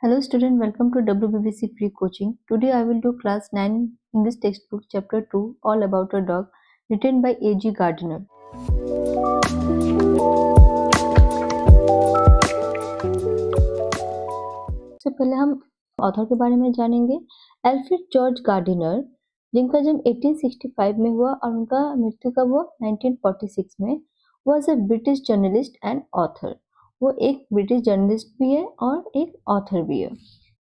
Hello student, welcome to WBBC Free Coaching. Today I will do class 9 English textbook chapter 2 all about a dog written by A.G. Gardner. तो पहले हम author के बारे में जानेंगे। Alfred George Gardiner, जिनका जन्म 1865 में हुआ और उनका मृत्यु कब हुआ 1946 में, was a British journalist and author. वो एक ब्रिटिश जर्नलिस्ट भी है और एक ऑथर भी है।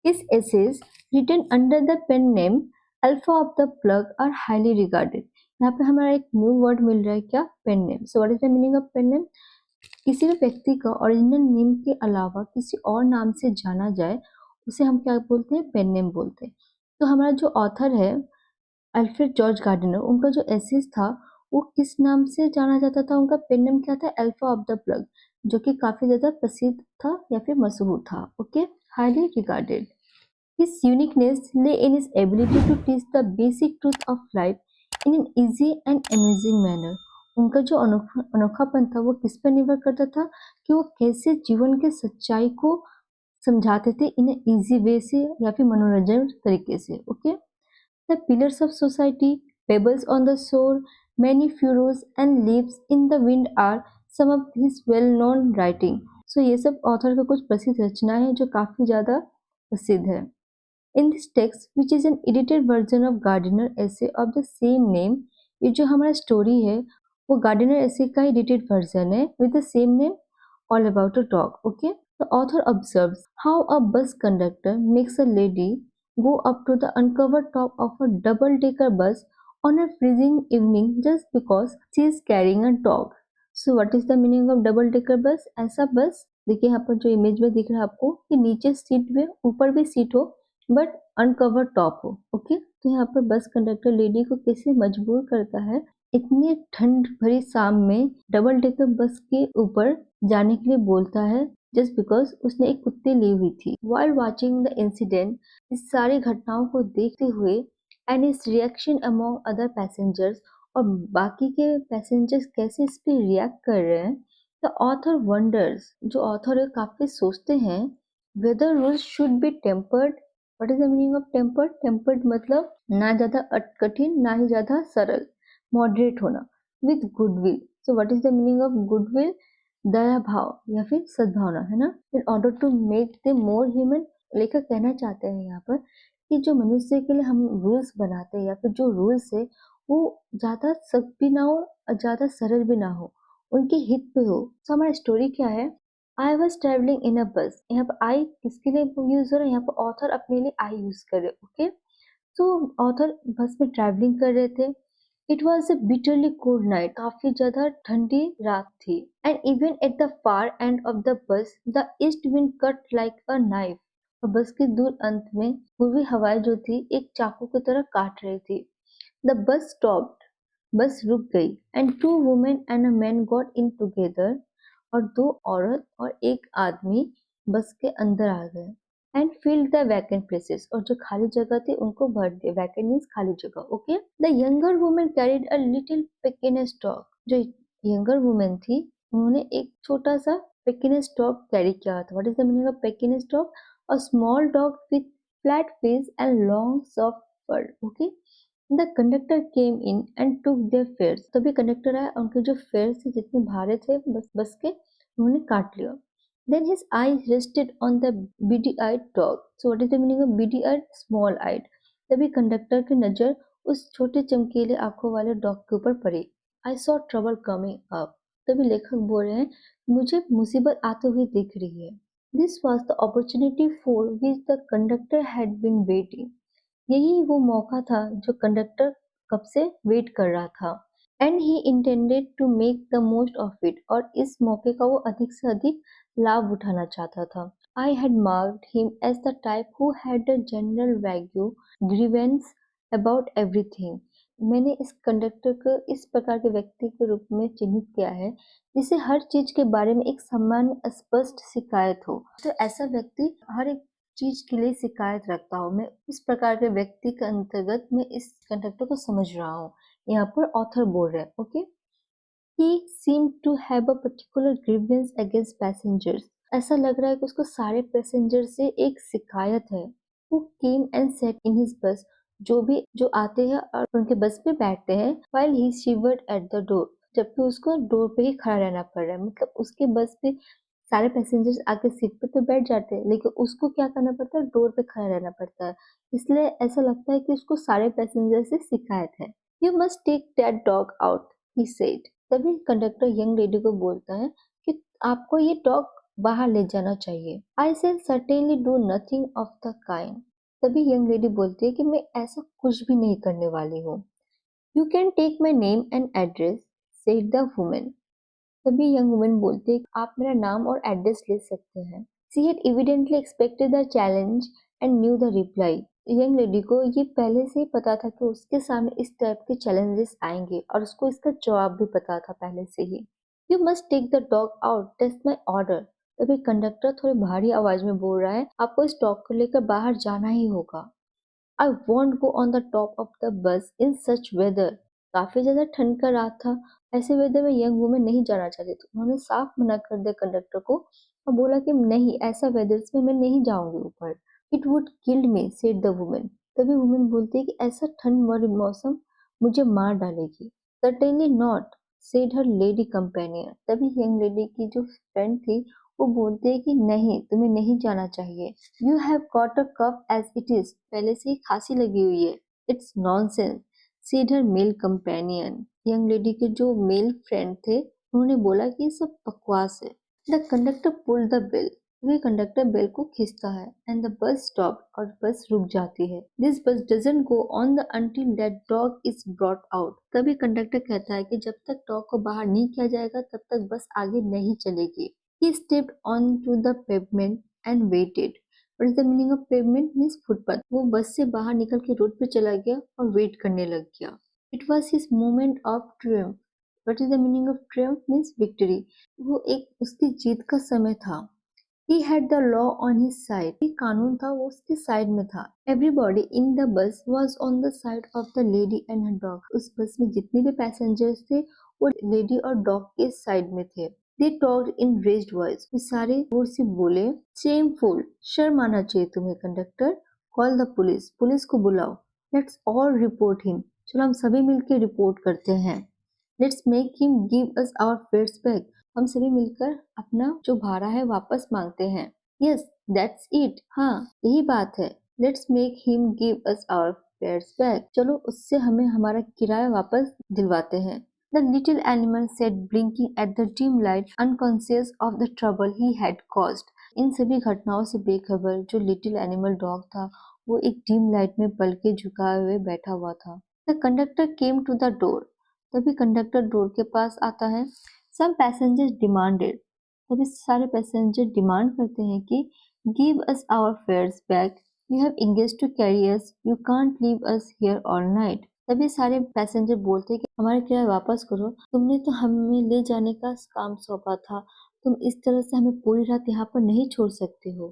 His essays written under the pen name Alpha of the Plug are highly regarded. यहाँ पे हमारा एक न्यू वर्ड मिल रहा है, क्या? Pen name. So what is the meaning of pen name? किसी भी व्यक्ति का ओरिजिनल नेम के अलावा किसी और नाम से जाना जाए उसे हम क्या बोलते हैं? पेन नेम बोलते हैं। तो हमारा जो ऑथर है अल्फ्रेड जॉर्ज गार्डिनर, उनका जो एसेस था वो किस नाम से जाना जाता था? उनका पेन नेम क्या था? अल्फा ऑफ द प्लग, जो कि काफी ज्यादा प्रसिद्ध था या फिर मशहूर था। Okay, highly regarded. His uniqueness lay in his ability to teach the basic truth of life in an easy and amusing manner. उनका जो अनोखापन था वो किस पर निर्भर करता था कि वो कैसे जीवन के सच्चाई को समझाते थे इन इजी वे से या फिर मनोरंजन तरीके से। Okay, the pillars of society, pebbles on the shore, many furrows and leaves in the wind are some of his well known writing. So ये सब ऑथर का कुछ प्रसिद्ध रचनाएं हैं जो काफी ज्यादा प्रसिद्ध है। In this text, which is an edited version of Gardiner essay of the same name, ये जो हमारा स्टोरी है वो गार्डिनर essay का edited version है with the same name, all about a dog. Okay, the author observes how a bus conductor makes a lady go up to the uncovered top of a double-decker bus on a freezing evening just because she is carrying a dog. So what is the meaning of double-decker bus? ऐसा बस, देखिए यहाँ पर जो image में दिख रहा है आपको कि नीचे सीट में ऊपर भी सीट हो बट अनकवर टॉप हो। ओके, तो यहाँ पर बस कंडक्टर लेडी को कैसे मजबूर करता है इतनी ठंड भरी शाम में डबल डेकर बस के ऊपर जाने के लिए बोलता है जस्ट बिकॉज उसने एक कुत्ते ली हुई थी। वाइल वाचिंग द इंसिडेंट, इस सारी घटनाओं को देखते हुए एंड इस रिएक्शन अमॉन्ग अदर पैसेंजर्स, और बाकी के पैसेंजर्स कैसे इस पे रिएक्ट कर रहे हैं, द ऑथर वंडर्स, जो ऑथर है काफी सोचते हैं, whether rules should be tempered. What is the meaning of tempered? Tempered मतलब ना ज्यादा कठिन ना ही ज्यादा सरल, मॉडरेट होना, with goodwill. So what is the meaning of goodwill? दया भाव या फिर सद्भावना, है ना। In order to make they more human, लेखक कहना चाहते हैं यहाँ पर कि जो मनुष्य के लिए हम रूल्स बनाते हैं या फिर जो रूल्स है वो ज्यादा सख्त भी ना हो और ज्यादा सरल भी ना हो, उनके हित पे हो। तो हमारा स्टोरी क्या है? आई वॉज ट्रेवलिंग इन अ बस। यहाँ पर आई किसके लिए यूज हो रहा है? यहाँ पर ऑथर अपने लिए आई यूज कर रहे। ओके, तो ऑथर बस में ट्रैवलिंग कर रहे थे। It was a bitterly cold night, काफी ज्यादा ठंडी रात थी। And even at the far end of the बस the east wind cut like a knife, और बस के दूर अंत में पूर्वी हवाएं जो थी एक चाकू की तरह काट रही थी। द बस स्टॉप्ड, बस रुक गई। And two women and a man got in together, और दो औरत और एक आदमी बस के अंदर आ गए। And filled the vacant places, और जो खाली जगह थी उनको भर दिया। वैकेंट मीन्स खाली जगह। Okay, the younger women carried a little Pekinese dog, जो यंगर वुमेन थी उन्होंने एक छोटा सा पेकिनेस डॉग कैरी किया था। What is the meaning of Pekinese dog? A small dog with flat face and long soft fur. Okay, the conductor came in and took their fares, तभी conductor आया, उनके जो फेयर्स थे जितने भाड़े थे बस के उन्होंने काट लिया। Then his eyes rested on the beady-eyed dog. So what is the meaning of beady-eyed? Small-eyed. तभी कंडक्टर की नजर उस छोटे चमकीले आंखों वाले डॉग के ऊपर पड़ी। I saw trouble coming up. तभी लेखक बोल रहे हैं मुझे मुसीबत आते हुए दिख रही है। This was the opportunity for which the conductor had been waiting. यही वो मौका था जो कंडक्टर कब से वेट कर रहा था। And he intended to make the most of it, और इस मौके का वो अधिक से अधिक लाभ उठाना चाहता था। I had marked him as the type who had a general vague grievance about everything. मैंने इस कंडक्टर को इस प्रकार के व्यक्ति के रूप में चिन्हित किया है जिसे हर चीज के बारे में एक सामान्य स्पष्ट शिकायत हो। तो ऐसा व्यक्ति हर एक चीज के लिए शिकायत रखता हूँ। मैं इस प्रकार के व्यक्ति के अंतर्गत मैं इस कंडक्टर को समझ रहा हूँ। यहाँ पर ऑथर बोल रहे हैं। Okay, he seemed to have a particular grievance against passengers. ऐसा लग रहा है कि उसको सारे पैसेंजर से एक शिकायत है। वो came and set in his बस, जो आते हैं और उनके बस पे बैठते हैं, while he शिवर्ड at the door, जबकि उसको डोर पे ही खड़ा रहना पड़ रहा है। मतलब उसके बस पे सारे पैसेंजर्स आके सीट पे तो बैठ जाते हैं, लेकिन उसको क्या करना पड़ता है, डोर पे खड़ा रहना पड़ता है। इसलिए ऐसा लगता है कि उसको सारे पैसेंजर से शिकायत है। You must take that dog out, he said. तभी कंडक्टर यंग लेडी को बोलता है कि आपको ये डॉग बाहर ले जाना चाहिए। I shall certainly do nothing of the kind. तभी यंग लेडी बोलती है कि मैं ऐसा कुछ भी नहीं करने वाली हूँ। You can take my name and address, said the women. तभी यंग वुमन बोलती है आप मेरा नाम और एड्रेस ले सकते हैं। She had evidently expected the challenge and new the reply. Young lady को ये पहले से ही पता था कि उसके सामने इस टाइप के चैलेंजेस आएंगे और उसको इसका जवाब भी पता था पहले से ही। You must take the dog out, that's my order. तभी कंडक्टर थोड़ी भारी आवाज में बोल रहा है आपको इस डॉग को लेकर बाहर जाना ही होगा। I want go on the top of the बस इन सच वेदर। काफी ज्यादा ठंड का रात था, ऐसे वेदर में यंग वुमेन नहीं जाना चाहती थी। उन्होंने साफ मना कर दिया कंडक्टर को और बोला कि नहीं, ऐसा वेदर में मैं नहीं जाऊंगी ऊपर। It would kill me, said the women. तभी वुमेन बोलती है कि ऐसा ठंड वाली मौसम मुझे मार डालेगी। Certainly not, said her lady companion. तभी यंग लेडी की जो फ्रेंड थी वो बोलते हैं कि नहीं, तुम्हें नहीं जाना चाहिए। You have got a cough as it is, पहले से ही खांसी लगी हुई है। It's nonsense, said her male companion. Young lady के जो मेल फ्रेंड थे उन्होंने बोला कि ये सब बकवास है। The conductor pull the bell. वही कंडक्टर बेल को खींचता है एंड द बस स्टॉप, और बस रुक जाती है। दिस बस doesn't go on the until that dog is brought out. तभी कंडक्टर कहता है कि जब तक डॉग को बाहर नहीं किया जाएगा तब तक बस आगे नहीं चलेगी। He stepped onto the pavement and waited. What is the meaning of pavement? Means footpath. वो बस से बाहर निकल के रोड पे चला गया और वेट करने लग गया। It was his moment of triumph. What is the meaning of triumph? Means victory. वो एक उसकी जीत का समय था। He had the law on his side. ये कानून था, वो उसके साइड में था। Everybody in the bus was on the side of the lady and her dog. उस बस में जितने भी पैसेंजर्स थे वो लेडी और डॉग के साइड में थे। They talked in raised voice. वे सारे जोर से बोले, Shameful, शर्म आना चाहिए तुम्हें conductor. Call the police, police को बुलाओ। Let's all report him. चलो हम सभी मिलकर रिपोर्ट करते हैं। Let's make him give us our fares back. हम सभी मिलकर अपना जो भाड़ा है वापस मांगते हैं। Yes, that's it. हाँ, यही बात है। Let's make him give us our fares back. चलो उससे हमें हमारा किराया वापस दिलवाते हैं। The little animal sat blinking at the dim light, unconscious of the trouble he had caused. इन सभी घटनाओं से बेखबर जो लिटिल एनिमल डॉग था वो एक डिम लाइट में पलके झुकाए हुए बैठा हुआ था। The conductor came to the door. तभी कंडक्टर डोर के पास आता है। Some passengers demanded. तभी सारे पैसेंजर डिमांड करते हैं कि give us our fares back. You have engaged to carry us. You can't leave us here all night. तभी सारे पैसेंजर बोलते हैं कि हमारे किराया वापस करो, तुमने तो हमें ले जाने का काम सौंपा था, तुम इस तरह से हमें पूरी रात यहाँ पर नहीं छोड़ सकते हो।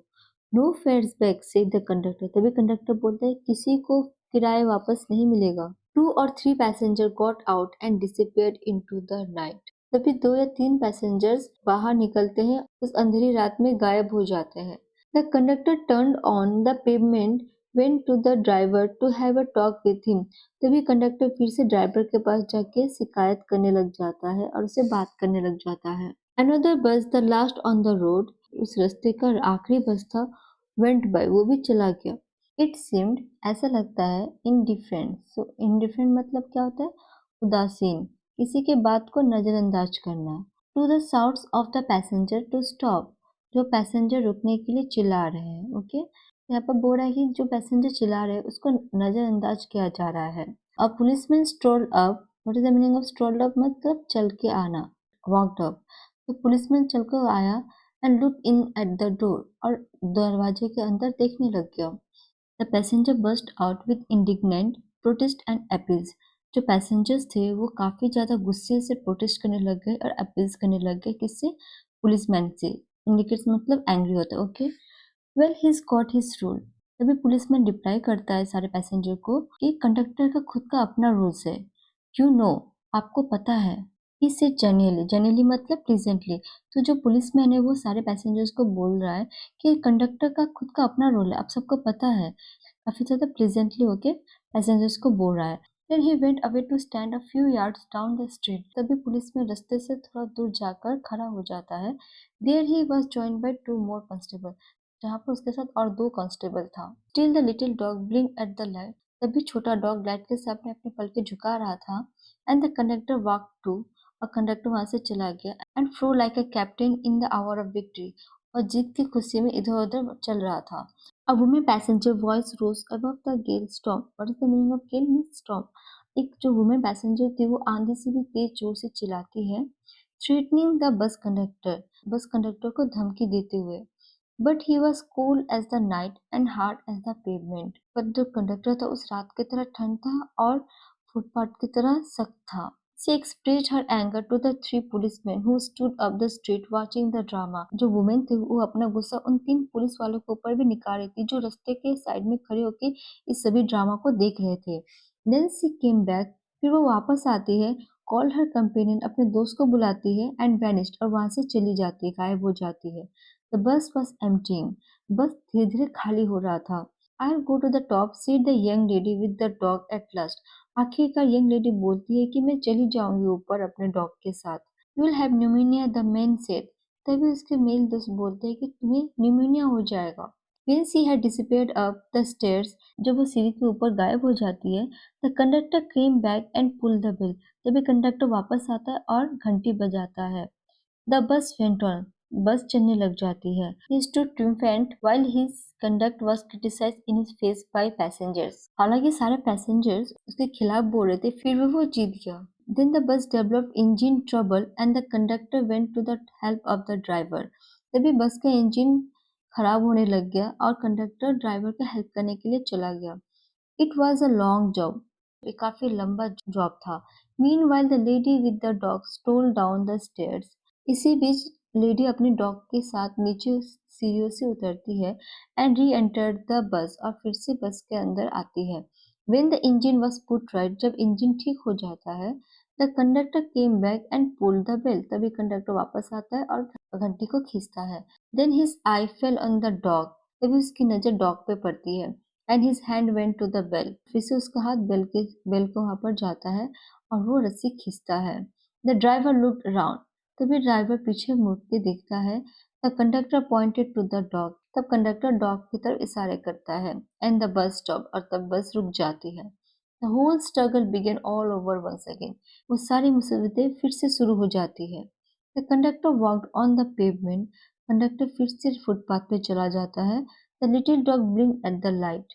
No fares back, said the conductor. तभी कंडक्टर बोलता है किसी को किराया वापस नहीं मिलेगा। 2 or 3 passenger got out and disappeared into the night. तभी 2 या 3 पैसेंजर्स बाहर निकलते हैं, उस अंधेरी रात में गायब हो जाते हैं। The conductor turned on the pavement, went to the driver to have a talk with him. तभी कंडक्टर फिर से ड्राइवर के पास जाके शिकायत करने लग जाता है और उसे बात करने लग जाता है। Another bus, the last on the road, उस रास्ते का आखिरी बस था, went by, वो भी चला गया। It seemed, ऐसा लगता है, indifferent. So indifferent मतलब क्या होता है? उदासीन, किसी के बात को नजरअंदाज करना। To the shouts of the passenger to stop, जो पैसेंजर रुकने के लिए चिल्ला रहे हैं। ओके, यहाँ पर बोल रहा है कि जो पैसेंजर चिल्ला रहे हैं उसको नजरअंदाज किया जा रहा है। A policeman strolled up. What is the meaning of strolled up? मतलब चल के आना, वॉकड अप। तो पुलिसमैन चल कर आया and look in at the door, और दरवाजे के अंदर देखने लग गया। The passenger burst out with indignant protest and appeals. जो पैसेंजर्स थे वो काफी ज्यादा गुस्से से प्रोटेस्ट करने लग गए और अपील्स करने लग गए। किससे? पुलिसमैन से। इंडिकेट्स मतलब एंग्री होता है। Okay, well he's got his rule. तभी पुलिसमैन रिप्लाई करता है सारे पैसेंजर को कि कंडक्टर का खुद का अपना रूल्स है। यू नो, आपको पता है। ही सेड जेन्युइनली, जेन्युइनली मतलब प्लीजेंटली। तो जो पुलिसमैन है वो सारे पैसेंजर्स को बोल रहा है कि कंडक्टर का खुद का अपना रोल है, आप सबको पता है। काफी ज्यादा प्लीजेंटली होके पैसेंजर्स को बोल रहा है। Then he went away to stand a few yards down the street. तभी पुलिस में रास्ते से थोड़ा दूर जाकर खड़ा हो जाता है। There he was joined by two more constable, जहाँ पर उसके साथ और दो कांस्टेबल था। Still the little dog blink at the light. तभी छोटा डॉग लाइट के सामने अपने पलके झुका रहा था। And the conductor walk to, और कंडक्टर वहां से चला गया। And flow like a captain in the hour of victory, और जीत की खुशी में इधर उधर चल रहा था। A woman passenger voice rose above the gale storm. What is the meaning of gale? Means storm. एक जो वुमेन पैसेंजर थी वो आंधी से भी तेज जोर से चिल्लाती है, थ्रेटनिंग द बस कंडक्टर को धमकी देते हुए। But he was cool as the night and hard as the pavement. पर जो कंडक्टर था उस रात की तरह ठंड था और फुटपाथ की तरह सख्त था। She expressed her anger to the three policemen who stood up the street watching the drama. जो वुमेन थी वो अपना गुस्सा उन तीन पुलिस वालों के ऊपर भी निकाल रही थी जो रास्ते के साइड में खड़े होकर इस सभी ड्रामा को देख रहे थे। Then she came back, फिर वो वापस आती है, called her companion, अपने दोस्त को बुलाती है, and vanished, और वहां से चली जाती है, गायब हो जाती है। The bus was emptying. बस धीरे धीरे खाली हो रहा था। I'll go to the top, said the young lady with the dog at last. आखिरकार यंग लेडी बोलती है कि मैं चली जाऊंगी ऊपर अपने डॉग के साथ। You will have pneumonia, the man said. तभी उसके मेल दोस्त बोलते हैं कि तुम्हें न्यूमोनिया हो जाएगा। When she had disappeared up the stairs, जब वो सीढ़ी के ऊपर गायब हो जाती है, the conductor came back and pulled the bell. तभी कंडक्टर वापस आता है और घंटी बजाता है। The bus went on. बस चलने लग जाती है। He stood triumphant while his conduct was criticized in his face by passengers. हालांकि सारे पैसेंजर्स उसके खिलाफ बोल रहे थे, फिर भी वो जीत गया। Then the bus developed engine trouble and the conductor went to the help of the driver. तभी बस का इंजन खराब होने लग गया और कंडक्टर ड्राइवर का हेल्प करने के लिए चला गया। It was a long job. ये काफी लंबा जॉब था। Meanwhile, the lady with the dog stole down the stairs. इसी बीच लेडी अपने डॉग के साथ नीचे सीढ़ियों से उतरती है and re entered the bus, और फिर से बस के अंदर आती है। When the engine was put right, जब इंजन ठीक हो जाता है, the conductor came back and pulled the bell. तभी कंडक्टर वापस आता है और घंटी को खींचता है। Then his eye fell on the dog. तभी उसकी नजर डॉग पे पड़ती है। And his hand went to the bell, फिर से उसका हाथ बेल को वहां पर जाता है और वो रस्सी खींचता है। द ड्राइवर लुक्ड अराउंड, तभी ड्राइवर पीछे मुड़ के देखता है। The conductor pointed to the dog, तब कंडक्टर डॉग की तरफ इशारे करता है। एंड द बस स्टॉप, और तब बस रुक जाती है। The whole struggle began all over once again, वो सारी मुसीबतें फिर से शुरू हो जाती है। The conductor walked on the pavement, conductor फिर से फुटपाथ पे चला जाता है। The little dog blink at the light,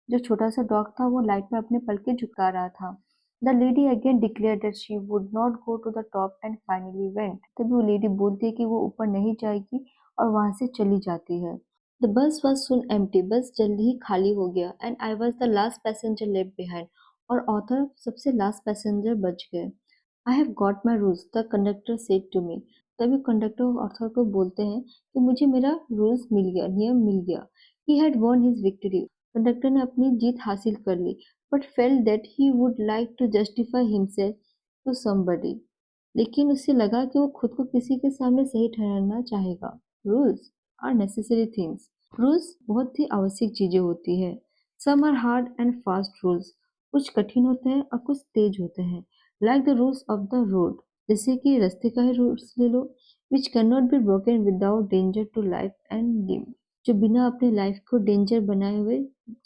जो छोटा सा डॉग था वो लाइट में अपने पलके झुका रहा था। The lady again declare that she would not go to the top and finally went. तभी वो लेडी बोलती है कि वो ऊपर नहीं जाएगी और वहां से चली जाती है। The bus was soon empty, बस जल्दी ही खाली हो गया। And I was the last passenger left behind, और ऑथर सबसे लास्ट पैसेंजर बच गए। I have got my rules, the conductor said to me. तभी कंडक्टर ऑथर को बोलते हैं कि मुझे मेरा रूल्स मिल गया, नियम मिल गया। He had won his victory, conductor ने अपनी जीत हासिल कर ली, but felt that he would like to justify himself to somebody, लेकिन उसे लगा कि वो खुद को किसी के सामने सही ठहराना चाहेगा। Rules are necessary things, rules बहुत ही आवश्यक चीजें होती है। Some are hard and fast rules, कुछ कठिन होते हैं और कुछ तेज होते हैं। Like the rules of the road, जैसे कि रास्ते का ही रूल्स ले लो, which can not be broken without danger to life and limb, जो बिना अपने लाइफ को डेंजर बनाए हुए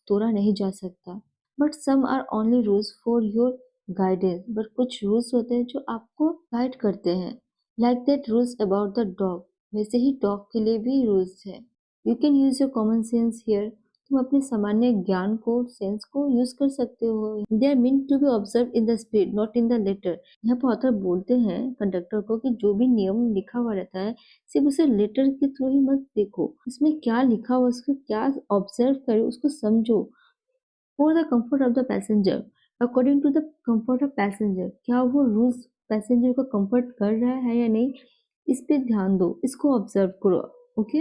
तोड़ा नहीं जा सकता। But some are only rules for your guidance, but कुछ रूल्स होते हैं जो आपको गाइड करते हैं। Like that rules about the dog, वैसे ही डॉग के लिए भी रूल्स है। You can use your common sense here, तुम अपने सामान्य ज्ञान को, सेंस को यूज कर सकते हो। They are meant to be observe in the spirit not in the letter. यहाँ पर ऑथर बोलते हैं कंडक्टर को कि जो भी नियम लिखा हुआ रहता है सिर्फ उसे लेटर के थ्रू ही मत देखो, इसमें क्या लिखा हुआ उसको क्या ऑब्जर्व करो, उसको समझो। For the comfort of the passenger, according to the comfort of passenger, क्या वो रूल्स पैसेंजर को कंफर्ट कर रहा है या नहीं, इस पे ध्यान दो, इसको ऑब्जर्व करो। Okay,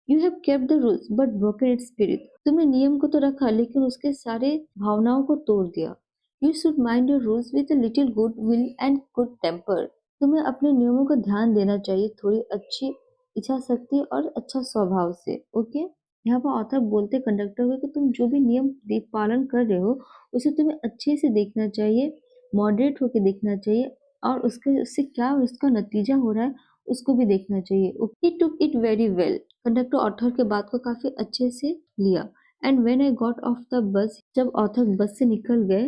you have kept the rules but broken it's spirit, तुमने नियम को तो रखा लेकिन उसके सारे भावनाओं को तोड़ दिया। You should mind your rules with a little good will and good temper, तुम्हें अपने नियमों का ध्यान देना चाहिए, थोड़ी अच्छी इच्छा शक्ति और अच्छा स्वभाव से। ओके, यहाँ पर ऑथर बोलते कंडक्टर को कि तुम जो भी नियम पालन कर रहे हो उसे तुम्हें अच्छे से देखना चाहिए, मॉडरेट होकर देखना चाहिए, और उससे क्या उसका नतीजा हो रहा है उसको भी देखना चाहिए। He took it very well. Conductor author के बात को काफी अच्छे से लिया। And when I got off the bus, जब ऑथर बस से निकल गए,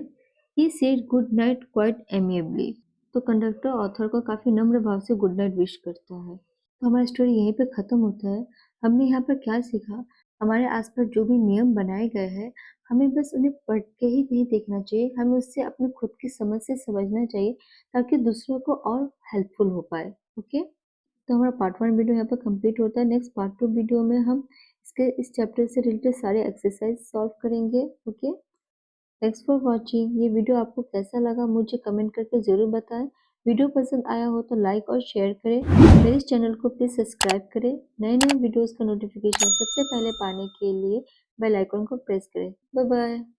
he said good night quite amiably. तो कंडक्टर ऑथर को काफी नम्र भाव से गुड नाइट विश करता है। तो हमारा स्टोरी यहीं पे खत्म होता है। हमने यहाँ पर क्या सीखा? हमारे आसपास जो भी नियम बनाए गए हैं, हमें बस उन्हें पढ़ के ही नहीं देखना चाहिए, हमें उससे अपने खुद की समझ से समझना चाहिए, ताकि दूसरों को और हेल्पफुल हो पाए। ओके, तो हमारा पार्ट 1 वीडियो यहाँ पर कंप्लीट होता है। नेक्स्ट पार्ट 2 वीडियो में हम इस चैप्टर से रिलेटेड सारे एक्सरसाइज सॉल्व करेंगे। Okay, thanks for watching. ये वीडियो आपको कैसा लगा मुझे कमेंट करके ज़रूर बताएं। वीडियो पसंद आया हो तो लाइक और शेयर करें। मेरे इस चैनल को प्लीज़ सब्सक्राइब करें। नए नए वीडियोस का नोटिफिकेशन सबसे पहले पाने के लिए बेल आइकन को प्रेस करें। Bye bye.